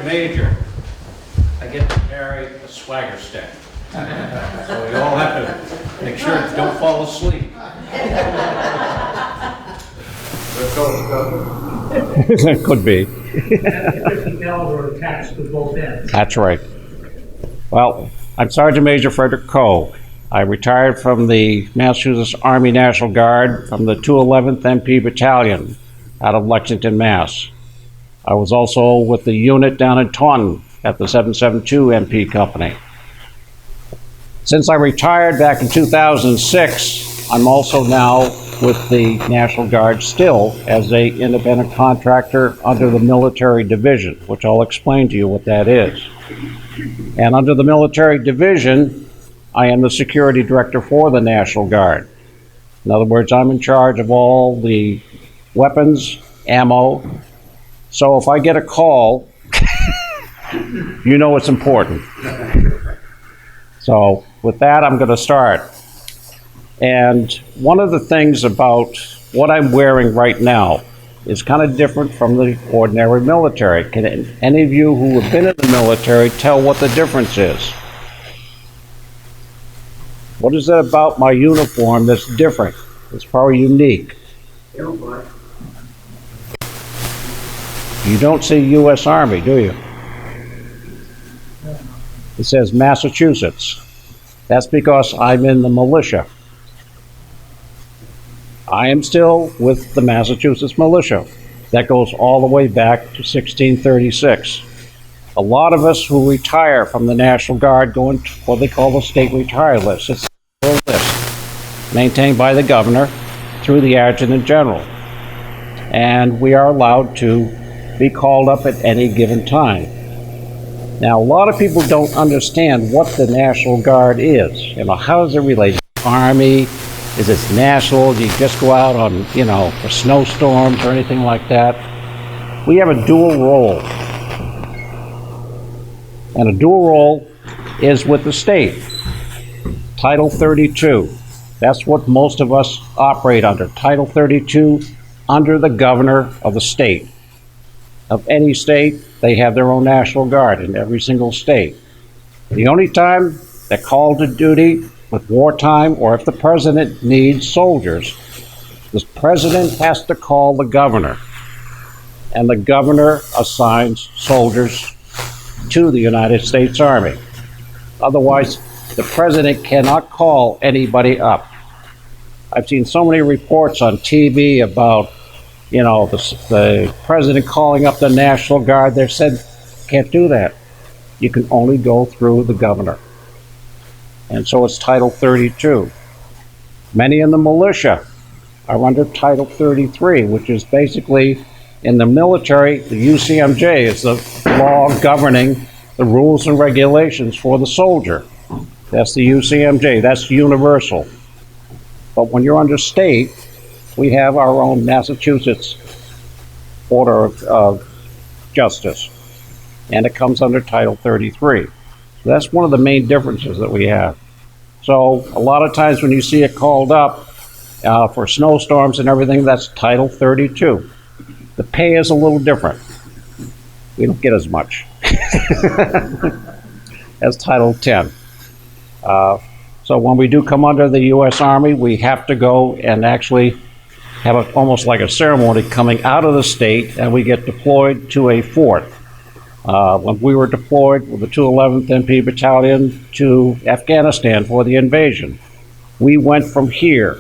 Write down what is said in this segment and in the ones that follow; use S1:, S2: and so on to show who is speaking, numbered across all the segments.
S1: Sergeant Major, I get to carry a swagger stick. So we all have to make sure you don't fall asleep.
S2: That could be.
S3: 50 caliber attached to both ends.
S2: That's right. Well, I'm Sergeant Major Frederick A. I retired from the Massachusetts Army National Guard from the 211th MP Battalion out of Lexington, Mass. I was also with the unit down in Taunton at the 772 MP Company. Since I retired back in 2006, I'm also now with the National Guard still as an independent contractor under the Military Division, which I'll explain to you what that is. And under the Military Division, I am the security director for the National Guard. In other words, I'm in charge of all the weapons, ammo. So if I get a call, you know it's important. So with that, I'm going to start. And one of the things about what I'm wearing right now is kind of different from the ordinary military. Can any of you who have been in the military tell what the difference is? What is it about my uniform that's different? It's probably unique. You don't see U.S. Army, do you? It says Massachusetts. That's because I'm in the militia. I am still with the Massachusetts Militia. That goes all the way back to 1636. A lot of us who retire from the National Guard go into what they call the state retire list. It's a list maintained by the governor through the Adjutant General. And we are allowed to be called up at any given time. Now, a lot of people don't understand what the National Guard is. You know, how does it relate to the Army? Is it national? Do you just go out on, for snowstorms or anything like that? We have a dual role. And a dual role is with the state. Title 32. That's what most of us operate under. Title 32, under the governor of the state. Of any state, they have their own National Guard in every single state. The only time they're called to duty with wartime, or if the president needs soldiers, the president has to call the governor, and the governor assigns soldiers to the United States Army. Otherwise, the president cannot call anybody up. I've seen so many reports on TV about the president calling up the National Guard. They said, can't do that. You can only go through the governor. And so it's Title 32. Many in the militia are under Title 33, which is basically, in the military, the UCMJ is the law governing the rules and regulations for the soldier. That's the UCMJ, that's universal. But when you're under state, we have our own Massachusetts Order of Justice, and it comes under Title 33. So that's one of the main differences that we have. So a lot of times when you see it called up for snowstorms and everything, that's Title 32. The pay is a little different. We don't get as much as Title 10. So when we do come under the U.S. Army, we have to go and actually have almost like a ceremony coming out of the state, and we get deployed to a fort. When we were deployed with the 211th MP Battalion to Afghanistan for the invasion, we went from here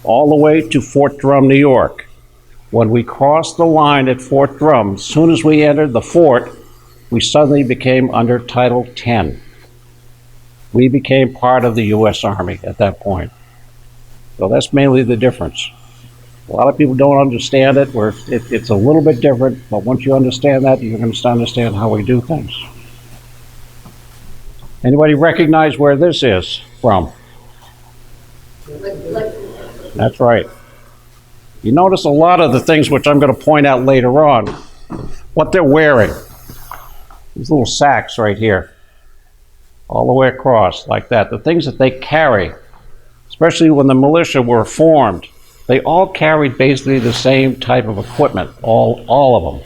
S2: all the way to Fort Drum, New York. When we crossed the line at Fort Drum, as soon as we entered the fort, we suddenly became under Title 10. We became part of the U.S. Army at that point. So that's mainly the difference. A lot of people don't understand it, where it's a little bit different, but once you understand that, you're going to understand how we do things. Anybody recognize where this is from? That's right. You notice a lot of the things which I'm going to point out later on, what they're wearing. These little sacks right here, all the way across like that. The things that they carry, especially when the militia were formed, they all carried basically the same type of equipment, all of them.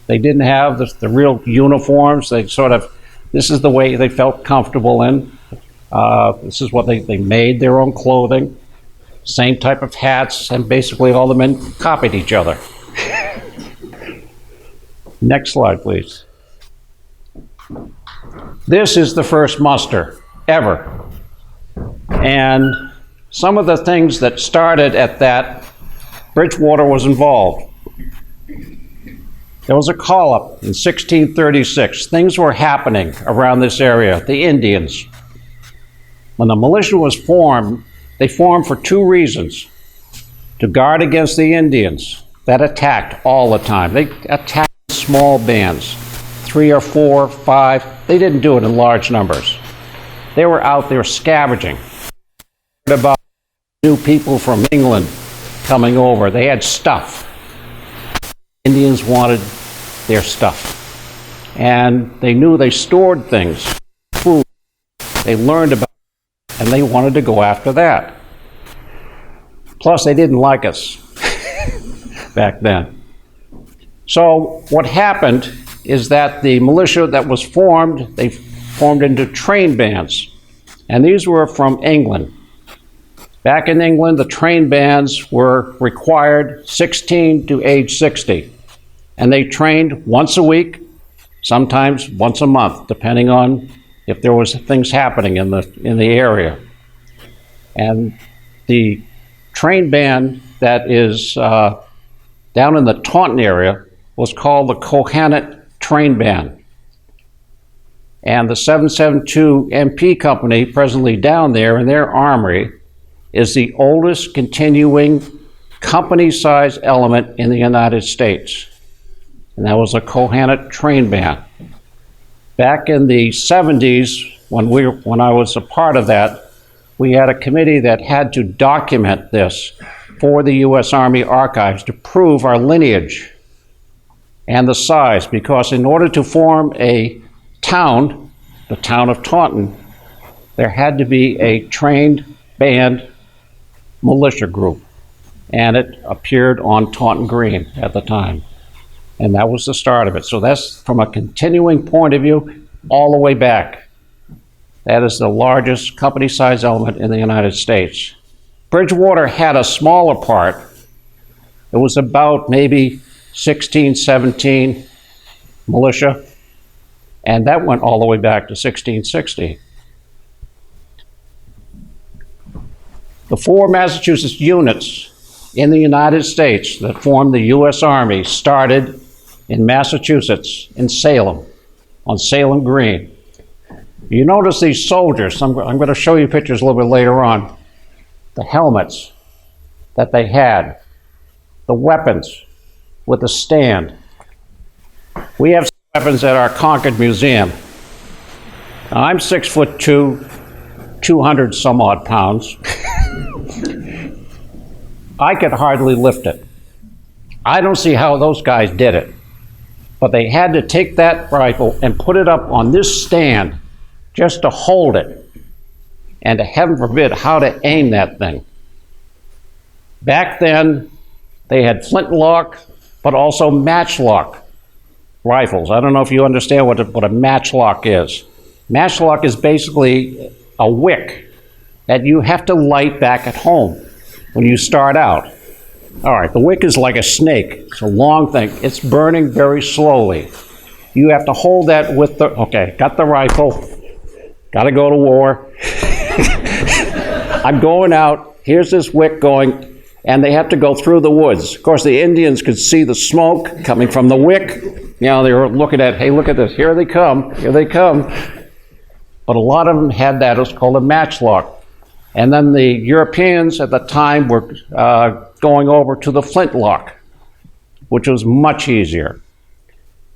S2: They didn't have the real uniforms. They sort of, this is the way they felt comfortable in. This is what they made their own clothing, same type of hats, and basically all the men copied each other. Next slide, please. This is the first muster ever. And some of the things that started at that, Bridgewater was involved. There was a call-up in 1636. Things were happening around this area, the Indians. When the militia was formed, they formed for two reasons. To guard against the Indians that attacked all the time. They attacked small bands, 3 or 4, 5. They didn't do it in large numbers. They were out there scavenging. About new people from England coming over. They had stuff. Indians wanted their stuff. And they knew they stored things, food. They learned about it, and they wanted to go after that. Plus, they didn't like us back then. So what happened is that the militia that was formed, they formed into train bands. And these were from England. Back in England, the train bands were required 16 to age 60. And they trained once a week, sometimes once a month, depending on if there was things happening in the area. And the train band that is down in the Taunton area was called the Kohanet Train Band. And the 772 MP Company, presently down there in their armory, is the oldest continuing company-sized element in the United States. And that was a Kohanet Train Band. Back in the 70s, when I was a part of that, we had a committee that had to document this for the U.S. Army Archives to prove our lineage and the size, because in order to form a town, the town of Taunton, there had to be a trained band militia group, and it appeared on Taunton Green at the time. And that was the start of it. So that's from a continuing point of view all the way back. That is the largest company-sized element in the United States. Bridgewater had a smaller part. It was about maybe 16, 17 militia, and that went all the way back to 1660. The 4 Massachusetts units in the United States that formed the U.S. Army started in Massachusetts, in Salem, on Salem Green. You notice these soldiers, I'm going to show you pictures a little bit later on, the helmets that they had, the weapons with the stand. We have weapons at our Concord Museum. Now, I'm 6'2", 200 some odd pounds. I could hardly lift it. I don't see how those guys did it. But they had to take that rifle and put it up on this stand just to hold it. And to heaven forbid how to aim that thing. Back then, they had flintlock, but also matchlock rifles. I don't know if you understand what a matchlock is. Matchlock is basically a wick that you have to light back at home when you start out. All right, the wick is like a snake. It's a long thing. It's burning very slowly. You have to hold that with the, okay, got the rifle, got to go to war. I'm going out, here's this wick going, and they have to go through the woods. Of course, the Indians could see the smoke coming from the wick. You know, they were looking at, hey, look at this, here they come, here they come. But a lot of them had that, it was called a matchlock. And then the Europeans at the time were going over to the flintlock, which was much easier.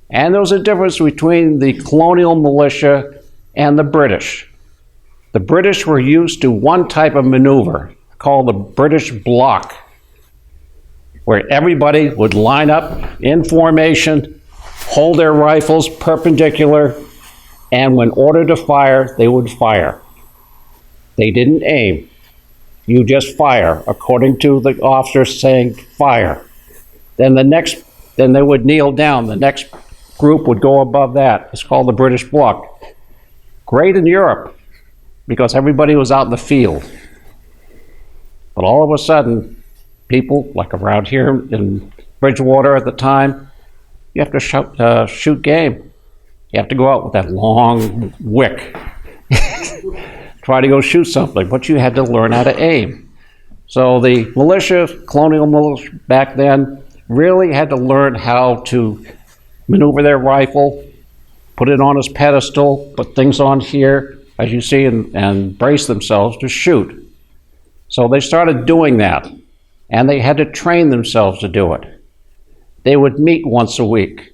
S2: And there was a difference between the colonial militia and the British. The British were used to one type of maneuver called the British block, where everybody would line up in formation, hold their rifles perpendicular, and when ordered to fire, they would fire. They didn't aim. You just fire, according to the officer saying fire. Then the next Then they would kneel down. The next group would go above that. It's called the British bloc. Great in Europe, because everybody was out in the field. But all of a sudden, people, like around here in Bridgewater at the time, you have to shoot game. You have to go out with that long wick. Try to go shoot something, but you had to learn how to aim. So the militia, colonial militia back then, really had to learn how to maneuver their rifle, put it on its pedestal, put things on here, as you see, and brace themselves to shoot. So they started doing that, and they had to train themselves to do it. They would meet once a week.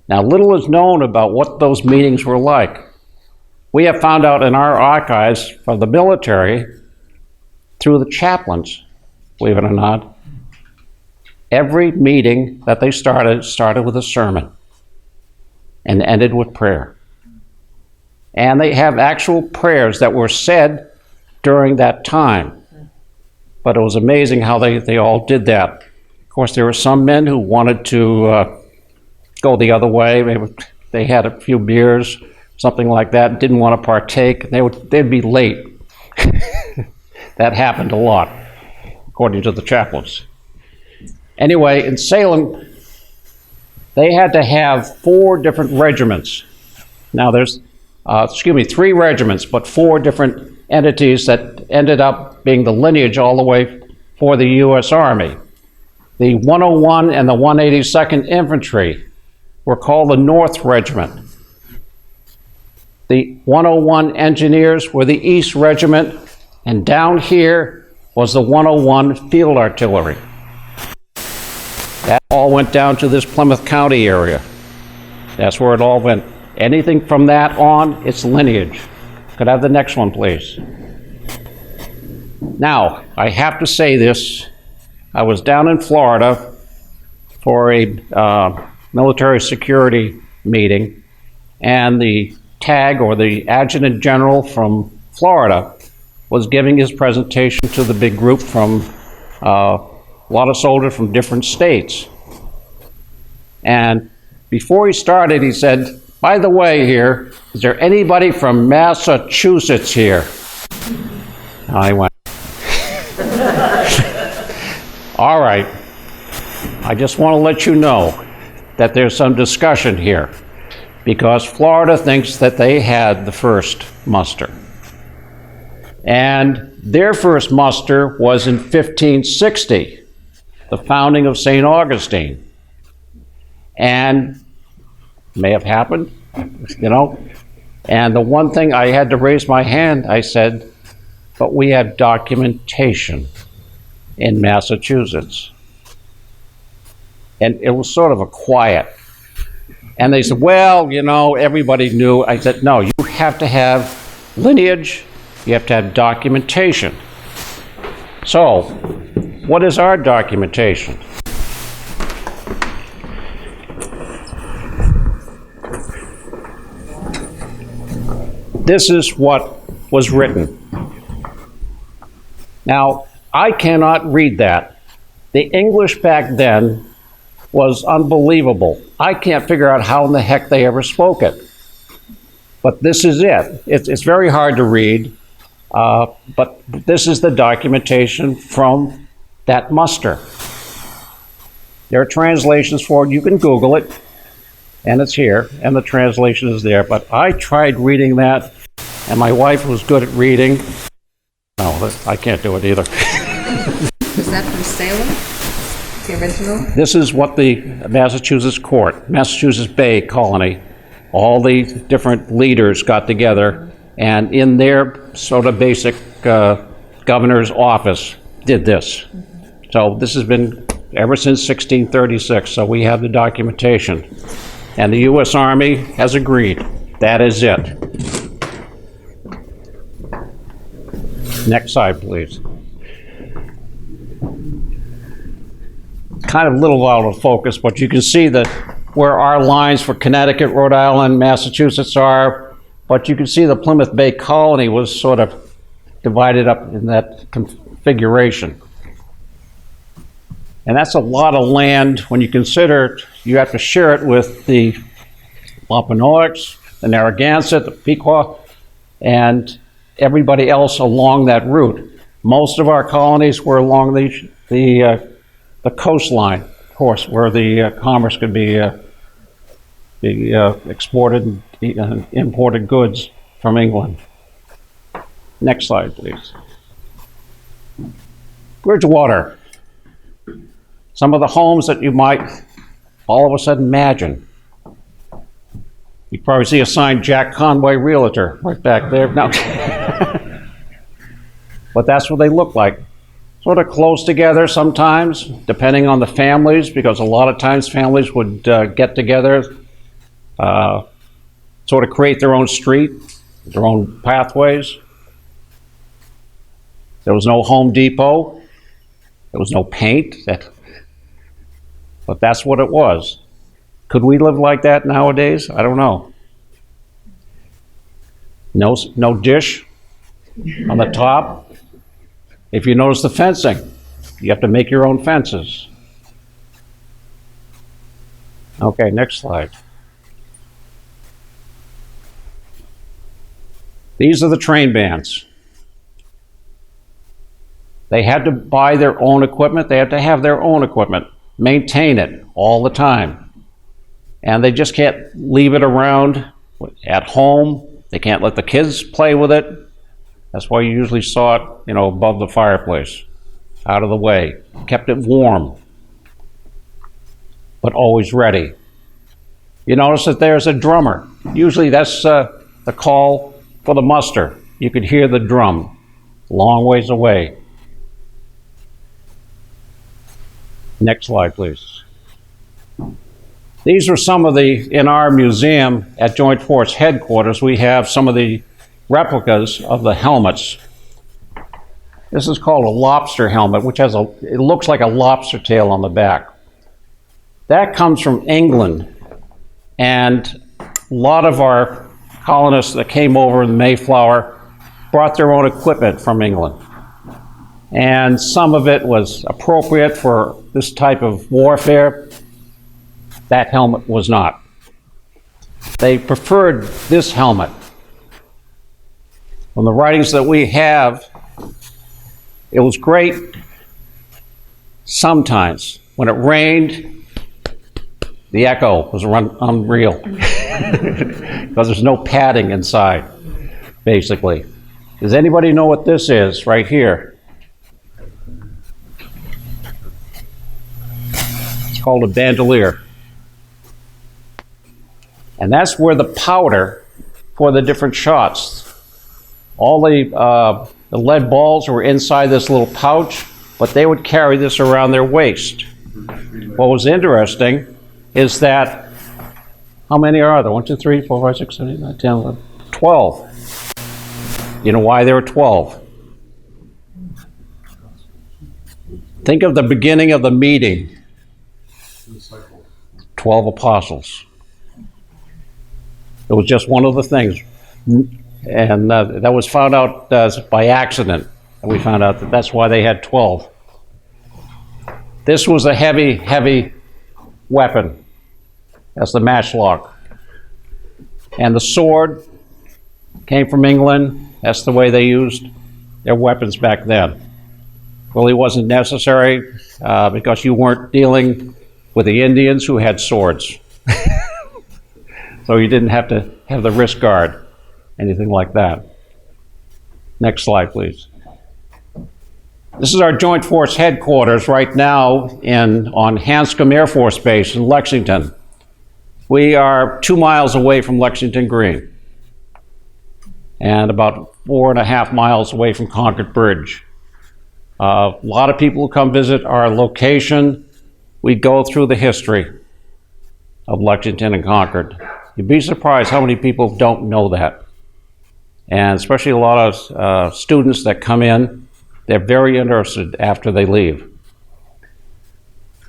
S2: Now, little is known about what those meetings were like. We have found out in our archives from the military, through the chaplains, believe it or not, every meeting that they started with a sermon and ended with prayer. And they have actual prayers that were said during that time. But it was amazing how they all did that. Of course, there were some men who wanted to go the other way. They had a few beers, something like that, didn't want to partake. They'd be late. That happened a lot, according to the chaplains. Anyway, in Salem, they had to have 4 different regiments. Now there's, 3 regiments, but 4 different entities that ended up being the lineage all the way for the U.S. Army. The 101 and the 182nd Infantry were called the North Regiment. The 101 Engineers were the East Regiment, and down here was the 101 Field Artillery. That all went down to this Plymouth County area. That's where it all went. Anything from that on, it's lineage. Could I have the next one, please? Now, I have to say this. I was down in Florida for a military security meeting, and the TAG, or the Adjutant General from Florida, was giving his presentation to the big group from a lot of soldiers from different states. And before he started, he said, "By the way here, is there anybody from Massachusetts here?" And I went, all right, I just want to let you know that there's some discussion here, because Florida thinks that they had the first muster. And their first muster was in 1560, the founding of St. Augustine. And may have happened, you know. And the one thing I had to raise my hand, I said, but we have documentation in Massachusetts. And it was sort of a quiet. And they said, well, you know, everybody knew. I said, no, you have to have lineage, you have to have documentation. So, what is our documentation? This is what was written. Now, I cannot read that. The English back then was unbelievable. I can't figure out how in the heck they ever spoke it. But this is it. It's very hard to read, but this is the documentation from that muster. There are translations for it. You can Google it, and it's here, and the translation is there. But I tried reading that, and my wife was good at reading. No, I can't do it either.
S4: Was that from Salem, the original?
S2: This is what the Massachusetts court, Massachusetts Bay Colony, all the different leaders got together, and in their sort of basic governor's office did this. So this has been ever since 1636, so we have the documentation. And the U.S. Army has agreed. That is it. Next slide, please. Kind of a little out of focus, but you can see that where our lines for Connecticut, Rhode Island, Massachusetts are, but you can see the Plymouth Bay Colony was sort of divided up in that configuration. And that's a lot of land when you consider you have to share it with the Wampanoags, the Narragansett, the Pequot, and everybody else along that route. Most of our colonies were along the coastline, of course, where the commerce could be exported and imported goods from England. Next slide, please. Bridgewater. Some of the homes that you might all of a sudden imagine. You probably see a sign, Jack Conway Realtor, right back there. No. But that's what they look like. Sort of close together sometimes, depending on the families, because a lot of times families would get together, sort of create their own street, their own pathways. There was no Home Depot. There was no paint. But that's what it was. Could we live like that nowadays? I don't know. No dish on the top. If you notice the fencing, you have to make your own fences. Okay, next slide. These are the train bands. They had to buy their own equipment. They had to have their own equipment, maintain it all the time. And they just can't leave it around at home. They can't let the kids play with it. That's why you usually saw it, above the fireplace, out of the way. Kept it warm, but always ready. You notice that there's a drummer. Usually that's the call for the muster. You could hear the drum a long ways away. Next slide, please. These are some of in our museum at Joint Force Headquarters, we have some of the replicas of the helmets. This is called a lobster helmet, which it looks like a lobster tail on the back. That comes from England, and a lot of our colonists that came over in the Mayflower brought their own equipment from England. And some of it was appropriate for this type of warfare. That helmet was not. They preferred this helmet. From the writings that we have, it was great sometimes. When it rained, the echo was unreal because there's no padding inside, basically. Does anybody know what this is right here? It's called a bandolier. And that's where the powder for the different shots, all the lead balls were inside this little pouch, but they would carry this around their waist. What was interesting is that, how many are there? 1, 2, 3, 4, 5, 6, 7, 8, 9, 10, 11, 12. You know why there were 12? Think of the beginning of the meeting. 12 apostles. It was just one of the things. And that was found out by accident. And we found out that that's why they had 12. This was a heavy, heavy weapon. That's the matchlock. And the sword came from England. That's the way they used their weapons back then. Really wasn't necessary because you weren't dealing with the Indians who had swords. So you didn't have to have the wrist guard, anything like that. Next slide, please. This is our Joint Force Headquarters right now on Hanscom Air Force Base in Lexington. We are 2 miles away from Lexington Green and about 4.5 miles away from Concord Bridge. A lot of people who come visit our location. We go through the history of Lexington and Concord. You'd be surprised how many people don't know that. And especially a lot of students that come in, they're very interested after they leave.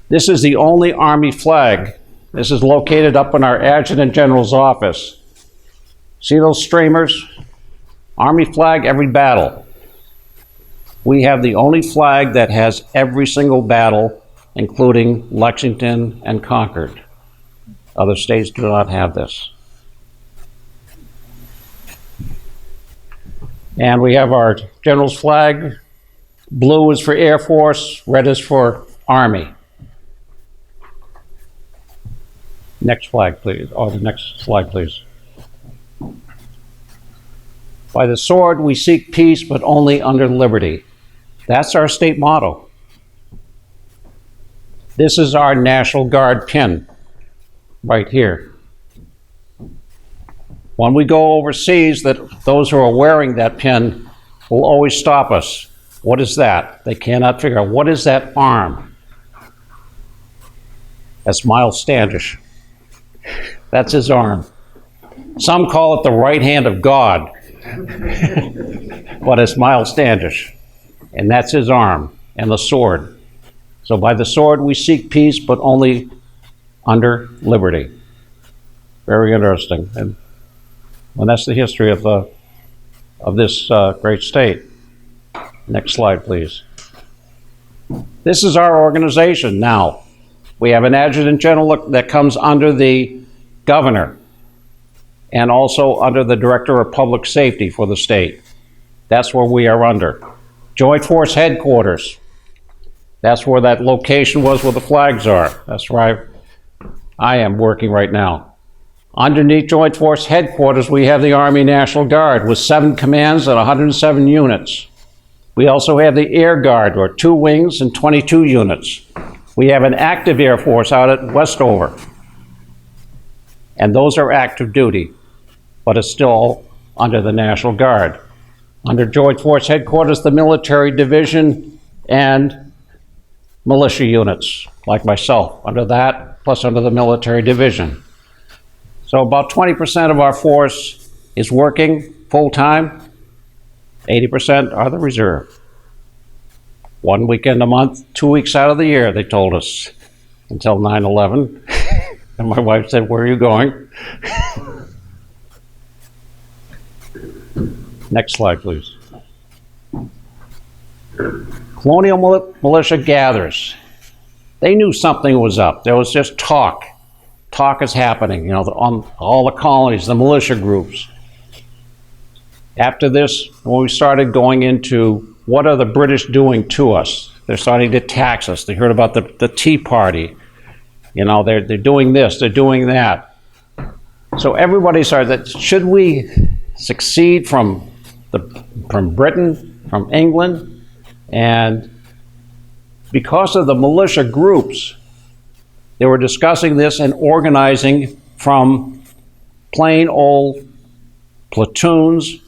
S2: This is the only Army flag. This is located up in our Adjutant General's office. See those streamers? Army flag, every battle. We have the only flag that has every single battle including Lexington and Concord. Other states do not have this. And we have our general's flag. Blue is for Air Force, red is for Army. Next flag, please. Oh, the next slide, please. By the sword, we seek peace, but only under liberty. That's our state motto. This is our National Guard pin, right here. When we go overseas, those who are wearing that pin will always stop us. What is that? They cannot figure out, what is that arm? That's Miles Standish. That's his arm. Some call it the right hand of God, but it's Miles Standish, and that's his arm, and the sword. So by the sword we seek peace, but only under liberty. Very interesting. And that's the history of this great state. Next slide, please. This is our organization now. We have an adjutant general that comes under the governor and also under the director of public safety for the state. That's where we are under. Joint Force Headquarters. That's where that location was where the flags are. That's where I am working right now. Underneath Joint Force Headquarters, we have the Army National Guard with 7 commands and 107 units. We also have the Air Guard, or 2 wings and 22 units. We have an active Air Force out at Westover. And those are active duty, but it's still under the National Guard. Under Joint Force Headquarters, the Military Division and militia units, like myself, under that, plus under the Military Division. So about 20% of our force is working full-time, 80% are the reserve. 1 weekend a month, 2 weeks out of the year, they told us, until 9/11. And my wife said, "Where are you going?" Next slide, please. Colonial militia gathers. They knew something was up. There was just talk. Talk is happening, on all the colonies, the militia groups. After this, when we started going into what are the British doing to us, they're starting to tax us. They heard about the Tea Party. They're doing this, they're doing that. So everybody started that, should we succeed from Britain, from England? And because of the militia groups, they were discussing this and organizing from plain old platoons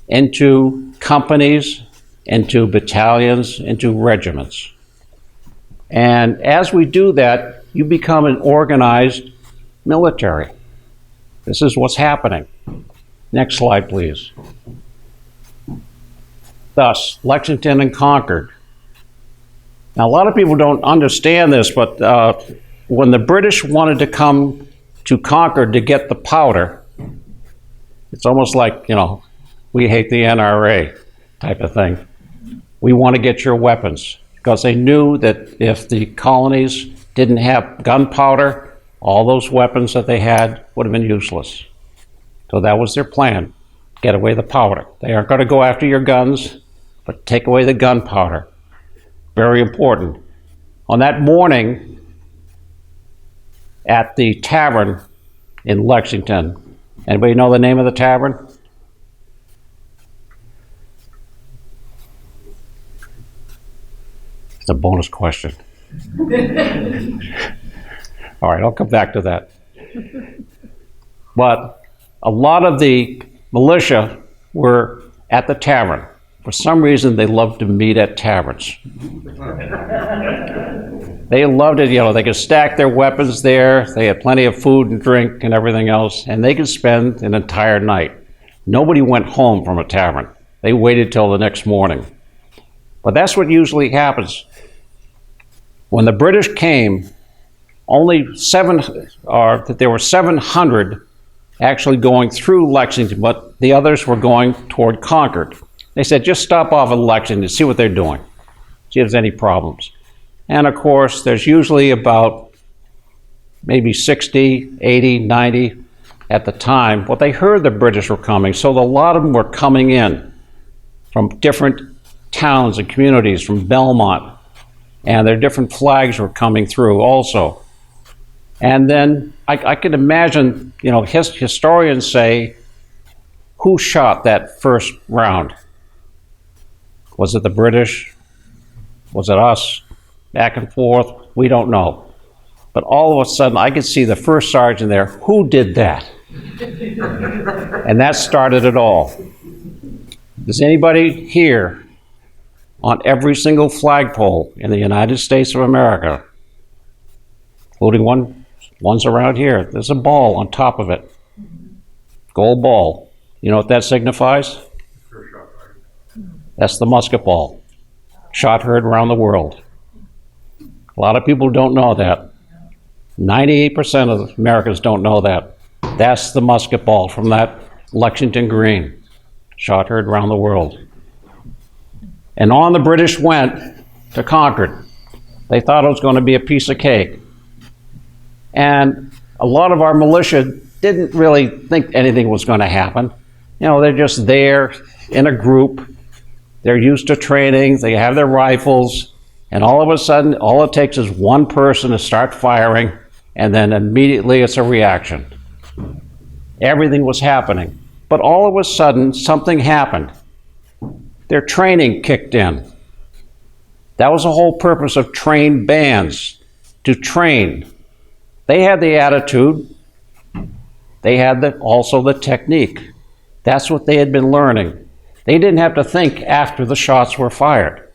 S2: into companies, into battalions, into regiments. And as we do that, you become an organized military. This is what's happening. Next slide, please. Thus, Lexington and Concord. Now, a lot of people don't understand this, but when the British wanted to come to Concord to get the powder, it's almost like, we hate the NRA type of thing. We want to get your weapons, because they knew that if the colonies didn't have gunpowder, all those weapons that they had would have been useless. So that was their plan, get away the powder. They aren't going to go after your guns, but take away the gunpowder. Very important. On that morning at the tavern in Lexington, anybody know the name of the tavern? It's a bonus question. All right, I'll come back to that. But a lot of the militia were at the tavern. For some reason, they loved to meet at taverns. They loved it, they could stack their weapons there, they had plenty of food and drink and everything else, and they could spend an entire night. Nobody went home from a tavern. They waited till the next morning. But that's what usually happens. When the British came, there were 700 actually going through Lexington, but the others were going toward Concord. They said, just stop off at Lexington and see what they're doing, see if there's any problems. And of course, there's usually about maybe 60, 80, 90 at the time. Well, they heard the British were coming, so a lot of them were coming in from different towns and communities, from Belmont, and their different flags were coming through also. And then I could imagine, you know, historians say, who shot that first round? Was it the British? Was it us? Back and forth, we don't know. But all of a sudden, I could see the first sergeant there. Who did that? And that started it all. Does anybody here on every single flagpole in the United States of America, including ones around here, there's a ball on top of it. Gold ball. You know what that signifies? That's the musket ball. Shot heard around the world. A lot of people don't know that. 98% of Americans don't know that. That's the musket ball from that Lexington Green. Shot heard around the world. And on the British went to Concord. They thought it was going to be a piece of cake. And a lot of our militia didn't really think anything was going to happen. You know, they're just there in a group. They're used to training. They have their rifles. And all of a sudden, all it takes is one person to start firing, and then immediately it's a reaction. Everything was happening. But all of a sudden, something happened. Their training kicked in. That was the whole purpose of trained bands, to train. They had the attitude. They had also the technique. That's what they had been learning. They didn't have to think after the shots were fired.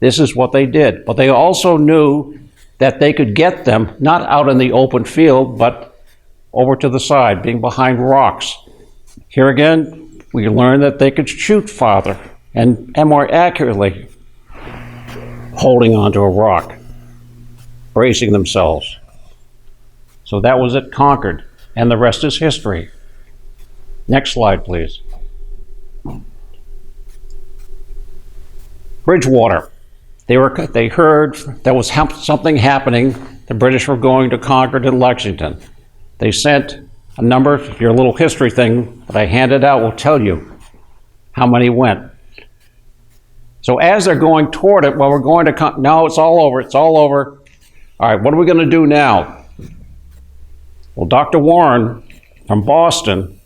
S2: This is what they did. But they also knew that they could get them, not out in the open field, but over to the side, being behind rocks. Here again, we learned that they could shoot farther and more accurately, holding onto a rock, bracing themselves. So that was at Concord, and the rest is history. Next slide, please. Bridgewater. They heard there was something happening. The British were going to Concord and Lexington. They sent a number. Your little history thing that I handed out will tell you how many went. So as they're going toward it, well, we're going to now it's all over. It's all over. All right, what are we going to do now? Well, Dr. Warren from Boston,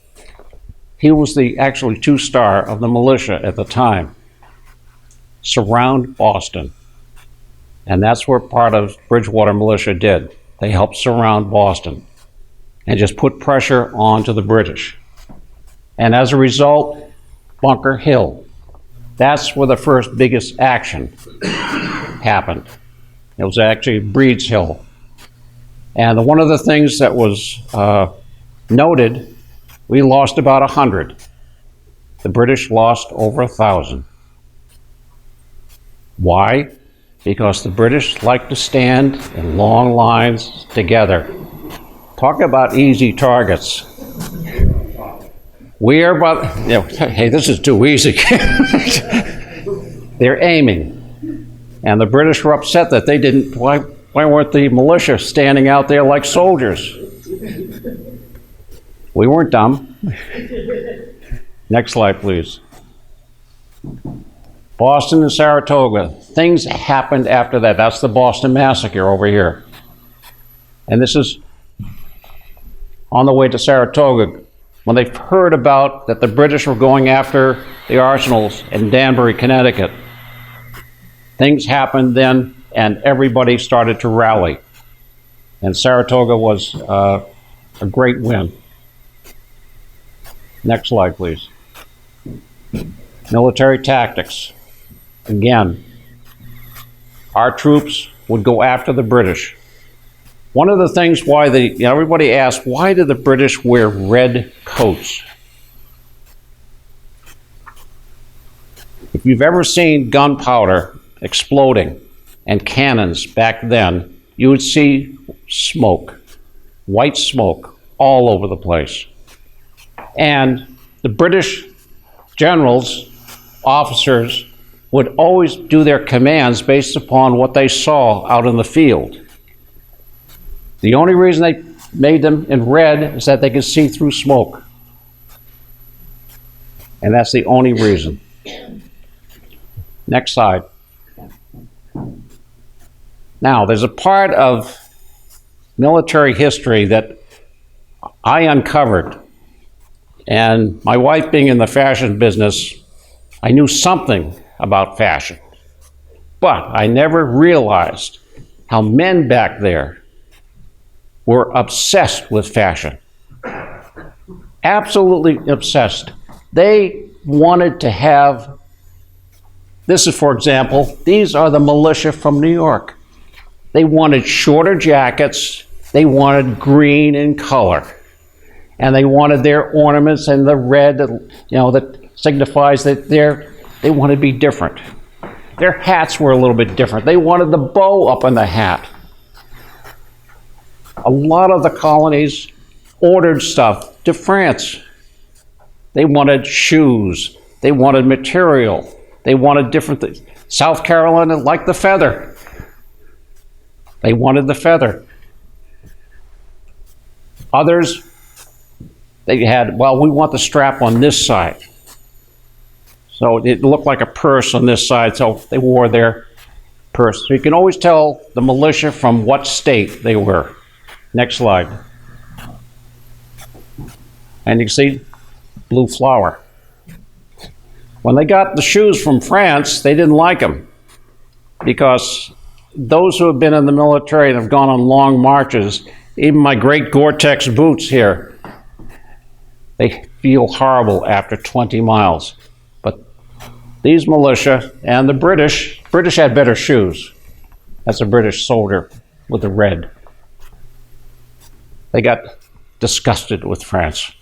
S2: he was the actually two-star of the militia at the time. Surround Boston. And that's what part of Bridgewater Militia did. They helped surround Boston and just put pressure onto the British. And as a result, Bunker Hill. That's where the first biggest action happened. It was actually Breed's Hill. And one of the things that was noted, we lost about 100. The British lost over 1,000. Why? Because the British like to stand in long lines together. Talk about easy targets. We are about, you know, hey, this is too easy. They're aiming. And the British were upset that they didn't, why weren't the militia standing out there like soldiers? We weren't dumb. Next slide, please. Boston and Saratoga. Things happened after that. That's the Boston Massacre over here. And this is on the way to Saratoga. When they heard about that the British were going after the arsenals in Danbury, Connecticut, things happened then, and everybody started to rally. And Saratoga was a great win. Next slide, please. Military tactics. Again, our troops would go after the British. One of the things why everybody asks, why did the British wear red coats? If you've ever seen gunpowder exploding and cannons back then, you would see smoke, white smoke, all over the place. And the British generals, officers, would always do their commands based upon what they saw out in the field. The only reason they made them in red is that they could see through smoke. And that's the only reason. Next slide. Now, there's a part of military history that I uncovered. And my wife being in the fashion business, I knew something about fashion. But I never realized how men back there were obsessed with fashion. Absolutely obsessed. They wanted to have, this is for example, these are the militia from New York. They wanted shorter jackets, they wanted green in color, and they wanted their ornaments and the red, that signifies that they wanted to be different. Their hats were a little bit different. They wanted the bow up on the hat. A lot of the colonies ordered stuff to France. They wanted shoes. They wanted material. They wanted different things. South Carolina liked the feather. They wanted the feather. Others, they had, well, we want the strap on this side. So it looked like a purse on this side, so they wore their purse. So you can always tell the militia from what state they were. Next slide. And you can see blue flower. When they got the shoes from France, they didn't like them because those who have been in the military and have gone on long marches, even my great Gore-Tex boots here, they feel horrible after 20 miles. But these militia and the British had better shoes. That's a British soldier with the red. They got disgusted with France.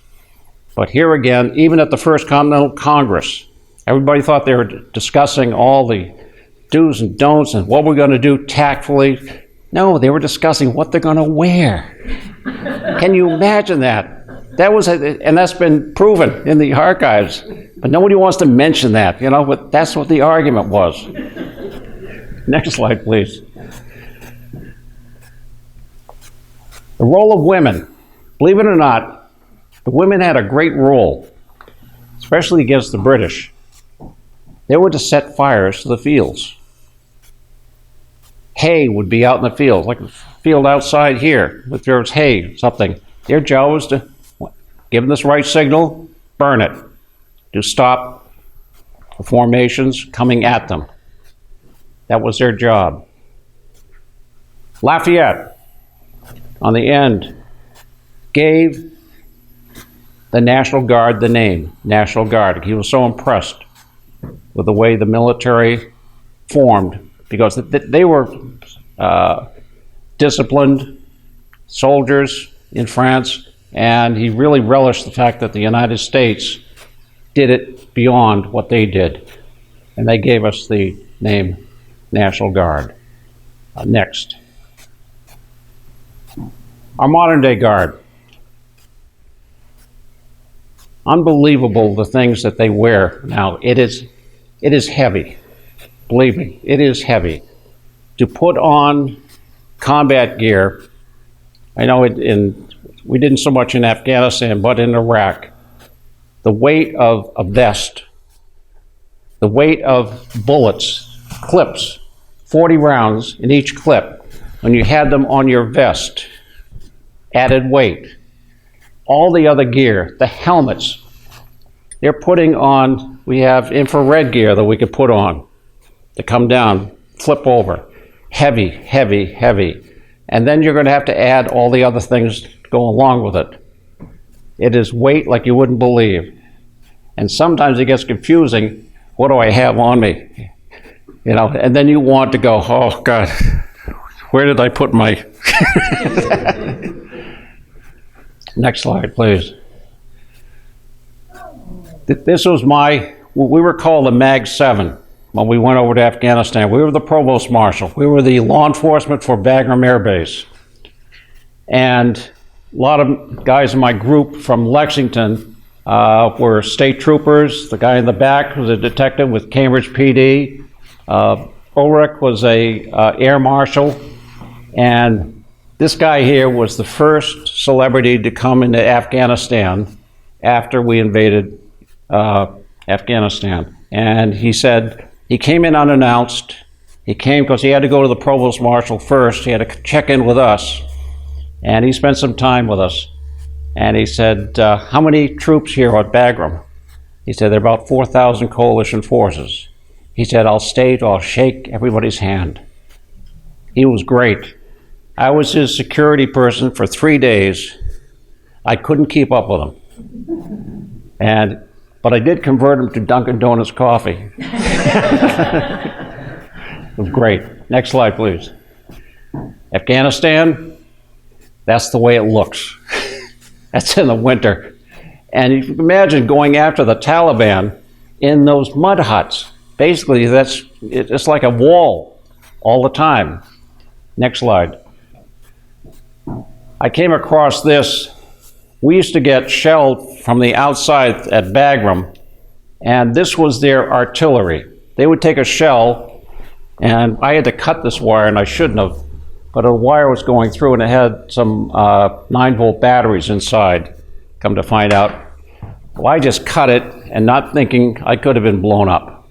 S2: But here again, even at the First Continental Congress, everybody thought they were discussing all the do's and don'ts and what we're going to do tactfully. No, they were discussing what they're going to wear. Can you imagine that? And that's been proven in the archives. But nobody wants to mention that, but that's what the argument was. Next slide, please. The role of women. Believe it or not, the women had a great role, especially against the British. They were to set fires to the fields. Hay would be out in the field, like a field outside here. If there was hay, something, their job was to give them this right signal, burn it, to stop the formations coming at them. That was their job. Lafayette, on the end, gave the National Guard the name, National Guard. He was so impressed with the way the military formed, because they were disciplined soldiers in France, and he really relished the fact that the United States did it beyond what they did. And they gave us the name National Guard. Next. Our modern day Guard. Unbelievable the things that they wear now. It is heavy. Believe me, it is heavy. To put on combat gear, I know we didn't so much in Afghanistan, but in Iraq, the weight of a vest, the weight of bullets, clips, 40 rounds in each clip, when you had them on your vest, added weight. All the other gear, the helmets, they're putting on, we have infrared gear that we could put on to come down, flip over. Heavy, heavy, heavy. And then you're going to have to add all the other things to go along with it. It is weight like you wouldn't believe. And sometimes it gets confusing. What do I have on me? And then you want to go, oh God, where did I put my... Next slide, please. This was we were called the Mag 7 when we went over to Afghanistan. We were the Provost Marshal. We were the law enforcement for Bagram Air Base. And a lot of guys in my group from Lexington were state troopers. The guy in the back was a detective with Cambridge PD. Ulrich was a air marshal. And this guy here was the first celebrity to come into Afghanistan after we invaded Afghanistan. And he said he came in unannounced. He came because he had to go to the provost marshal first. He had to check in with us. And he spent some time with us. And he said, how many troops here at Bagram? He said, there are about 4,000 coalition forces. He said, I'll shake everybody's hand. He was great. I was his security person for 3 days. I couldn't keep up with him. But I did convert him to Dunkin' Donuts coffee. It was great. Next slide, please. Afghanistan, that's the way it looks. That's in the winter. And you can imagine going after the Taliban in those mud huts. Basically, it's like a wall all the time. Next slide. I came across this. We used to get shelled from the outside at Bagram, and this was their artillery. They would take a shell, and I had to cut this wire, and I shouldn't have, but a wire was going through, and it had some 9-volt batteries inside. Come to find out, well, I just cut it, and not thinking I could have been blown up.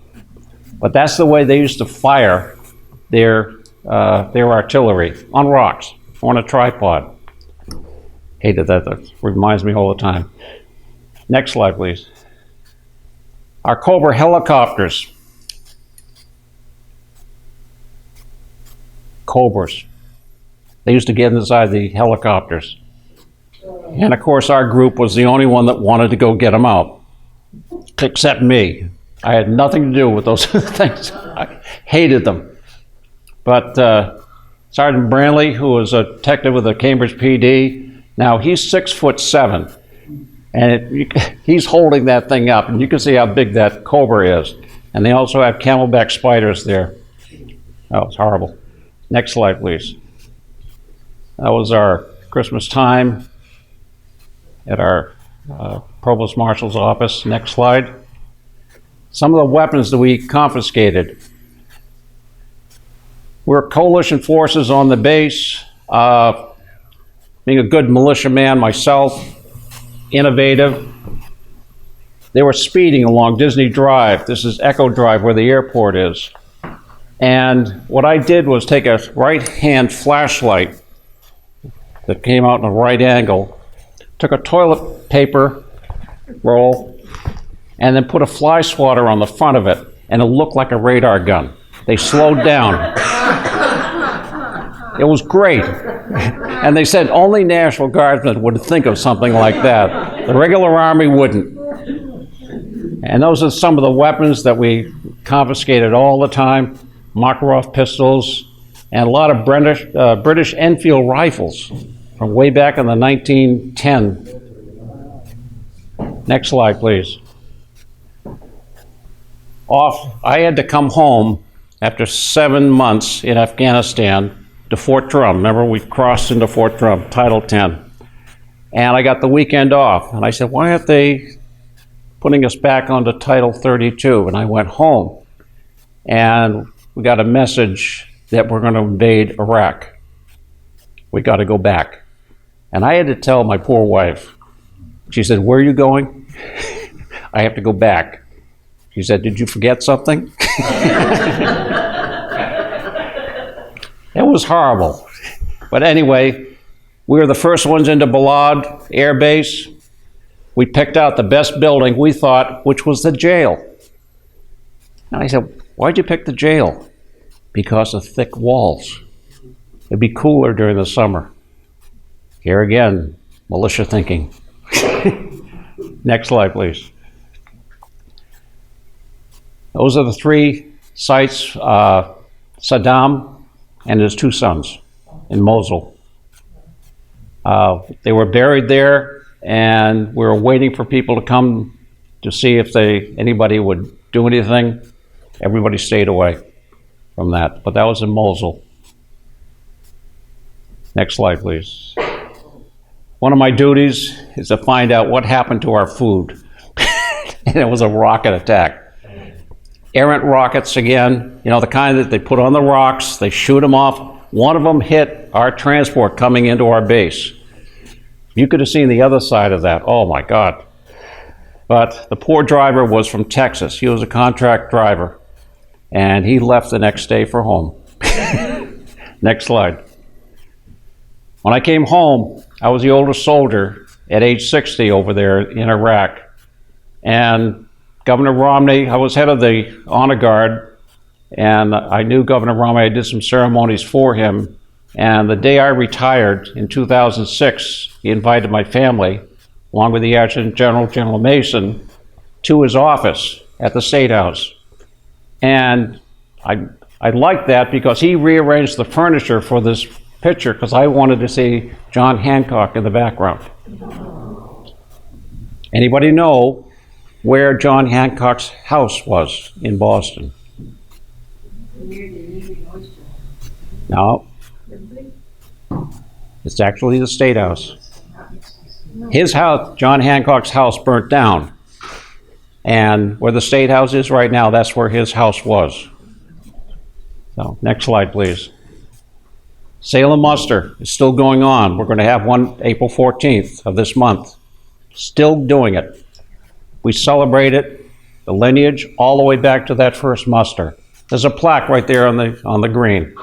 S2: But that's the way they used to fire their artillery, on rocks, on a tripod. Hated that. That reminds me all the time. Next slide, please. Our Cobra helicopters. Cobras. They used to get inside the helicopters. And of course, our group was the only one that wanted to go get them out, except me. I had nothing to do with those things. I hated them. But Sergeant Brantley, who was a detective with the Cambridge PD, now he's 6'7", and he's holding that thing up, and you can see how big that Cobra is. And they also have camelback spiders there. Oh, it's horrible. Next slide, please. That was our Christmas time at our Provost Marshal's office. Next slide. Some of the weapons that we confiscated. We're coalition forces on the base. Being a good militiaman myself, innovative. They were speeding along Disney Drive. This is Echo Drive where the airport is. And what I did was take a right-hand flashlight that came out in a right angle, took a toilet paper roll, and then put a fly swatter on the front of it, and it looked like a radar gun. They slowed down. It was great. And they said only National Guardsmen would think of something like that. The regular Army wouldn't. And those are some of the weapons that we confiscated all the time. Makarov pistols, and a lot of British Enfield rifles from way back in the 1910. Next slide, please. I had to come home after 7 months in Afghanistan to Fort Drum. Remember, we crossed into Fort Drum, Title 10. And I got the weekend off. And I said, why aren't they putting us back onto Title 32? And I went home. And we got a message that we're going to invade Iraq. We got to go back. And I had to tell my poor wife. She said, where are you going? I have to go back. She said, did you forget something? It was horrible. But anyway, we were the first ones into Balad Air Base. We picked out the best building, we thought, which was the jail. And I said, why'd you pick the jail? Because of thick walls. It'd be cooler during the summer. Here again, militia thinking. Next slide, please. Those are the 3 sites, Saddam and his 2 sons in Mosul. They were buried there, and we were waiting for people to come to see if anybody would do anything. Everybody stayed away from that, but that was in Mosul. Next slide, please. One of my duties is to find out what happened to our food. and it was a rocket attack. Errant rockets again, you know, the kind that they put on the rocks, they shoot them off. One of them hit our transport coming into our base. You could have seen the other side of that. Oh my God. But the poor driver was from Texas. He was a contract driver, and he left the next day for home. Next slide. When I came home, I was the oldest soldier at age 60 over there in Iraq. And Governor Romney, I was head of the honor guard, and I knew Governor Romney. I did some ceremonies for him. And the day I retired in 2006, he invited my family, along with the Adjutant General, General Mason, to his office at the State House. And I liked that because he rearranged the furniture for this picture because I wanted to see John Hancock in the background. Anybody know where John Hancock's house was in Boston? No. It's actually the State House. His house, John Hancock's house, burnt down. And where the State House is right now, that's where his house was. So, next slide, please. Salem Muster is still going on. We're going to have one April 14th of this month. Still doing it. We celebrate it, the lineage, all the way back to that first muster. There's a plaque right there on the green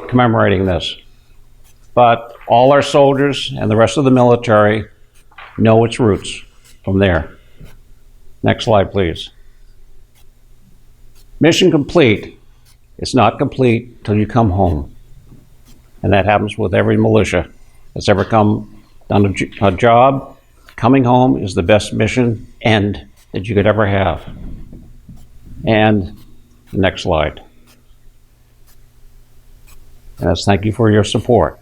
S2: commemorating this. But all our soldiers and the rest of the military know its roots from there. Next slide, please. Mission complete. It's not complete till you come home. And that happens with every militia that's ever done a job. Coming home is the best mission end that you could ever have. And the next slide. And that's thank you for your support.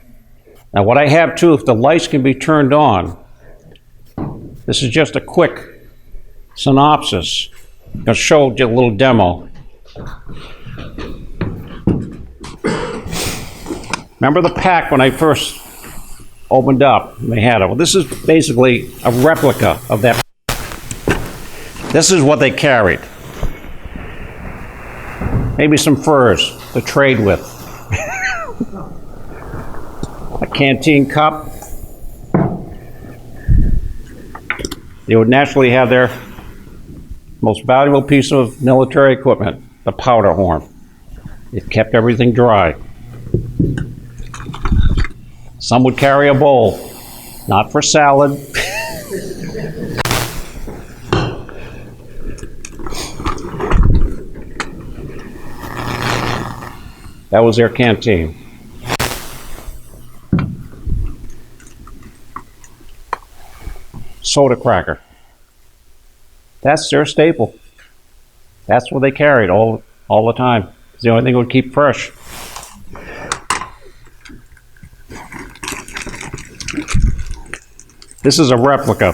S2: Now what I have too, if the lights can be turned on, this is just a quick synopsis. I'm going to show you a little demo. Remember the pack when I first opened up and they had it? Well, this is basically a replica of that. This is what they carried. Maybe some furs to trade with. A canteen cup. They would naturally have their most valuable piece of military equipment, the powder horn. It kept everything dry. Some would carry a bowl, not for salad. That was their canteen. Soda cracker. That's their staple. That's what they carried all the time. It's the only thing that would keep fresh. This is a replica.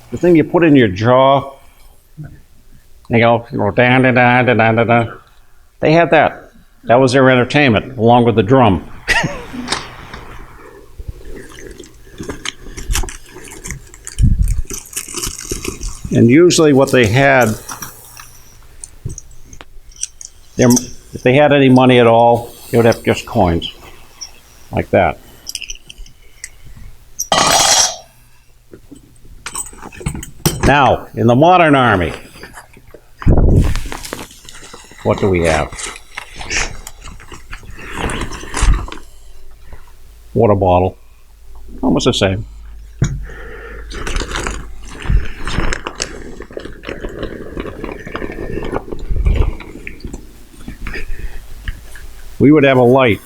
S2: The thing you put in your jaw, you go da da da da da da. They had that. That was their entertainment, along with the drum. And usually what they had, if they had any money at all, they would have just coins, like that. Now, in the modern army, what do we have? Water bottle, almost the same. We would have a light.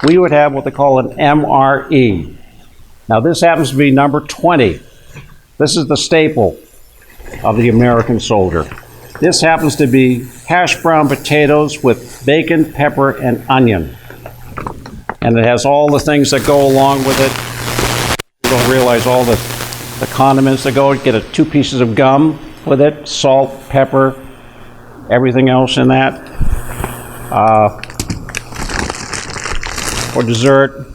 S2: We would have what they call an MRE. Now this happens to be number 20. This is the staple of the American soldier. This happens to be hash brown potatoes with bacon, pepper, and onion. And it has all the things that go along with it. You don't realize all the condiments that go. Get 2 pieces of gum with it, salt, pepper, everything else in that. for dessert.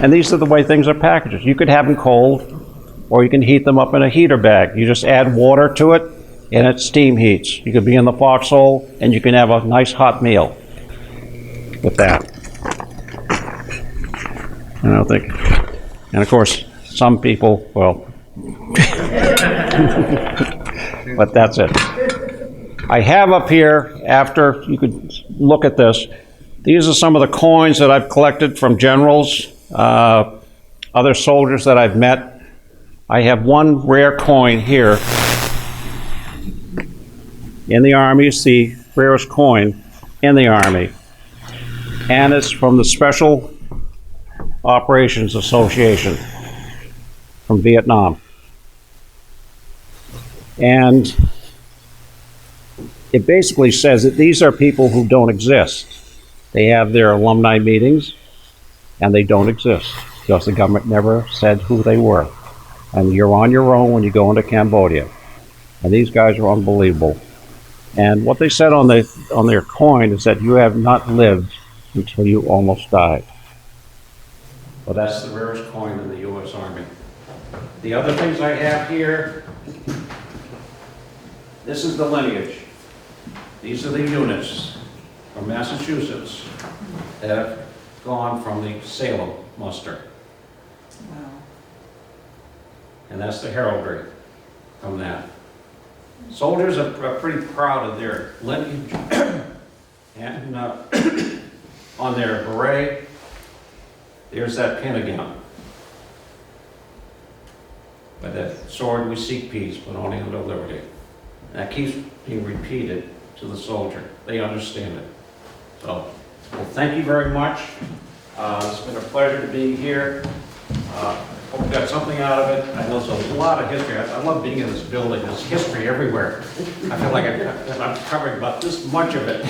S2: And these are the way things are packaged. You could have them cold, or you can heat them up in a heater bag. You just add water to it, and it steam heats. You could be in the foxhole, and you can have a nice hot meal with that. I don't think, and of course, some people, well, but that's it. I have up here, after you could look at this, these are some of the coins that I've collected from generals, other soldiers that I've met. I have one rare coin here in the Army. It's the rarest coin in the Army. And it's from the Special Operations Association from Vietnam. And it basically says that these are people who don't exist. They have their alumni meetings, and they don't exist because the government never said who they were. And you're on your own when you go into Cambodia. And these guys are unbelievable. And what they said on their coin is that you have not lived until you almost died. Well, that's the rarest coin in the U.S. Army. The other things I have here, this is the lineage. These are the units from Massachusetts that have gone from the Salem Muster.
S4: Wow.
S1: And that's the heraldry from that. Soldiers are pretty proud of their lineage. And on their beret, there's that pin again. By that sword we seek peace, but only under liberty. And that keeps being repeated to the soldier. They understand it. So, well, thank you very much. It's been a pleasure to be here. Hope you got something out of it. I know there's a lot of history. I love being in this building. There's history everywhere. I feel like I'm covering about this much of it.